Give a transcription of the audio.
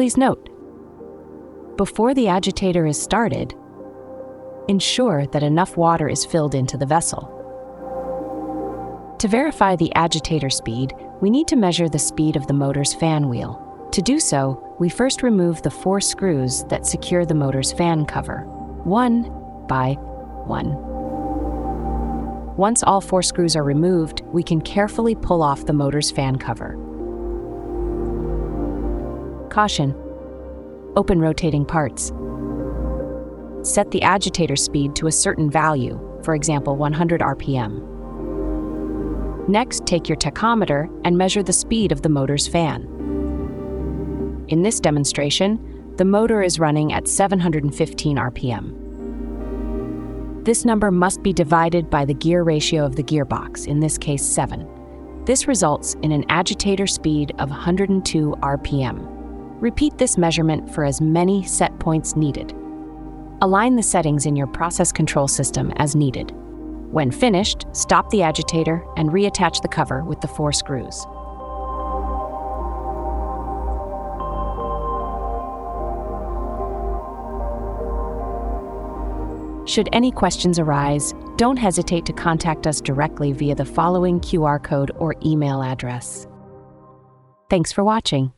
Please note, before the agitator is started, ensure that enough water is filled into the vessel. To verify the agitator speed, we need to measure the speed of the motor's fan wheel. To do so, we first remove the 4 screws that secure the motor's fan cover, one by one. Once all 4 screws are removed, we can carefully pull off the motor's fan cover. Caution: open rotating parts. Set the agitator speed to a certain value, for example 100 RPM. Next, take your tachometer and measure the speed of the motor's fan. In this demonstration, the motor is running at 715 RPM. This number must be divided by the gear ratio of the gearbox, in this case 7. This results in an agitator speed of 102 RPM. Repeat this measurement for as many set points needed. Align the settings in your process control system as needed. When finished, stop the agitator and reattach the cover with the 4 screws. Should any questions arise, don't hesitate to contact us directly via the following QR code or email address. Thanks for watching.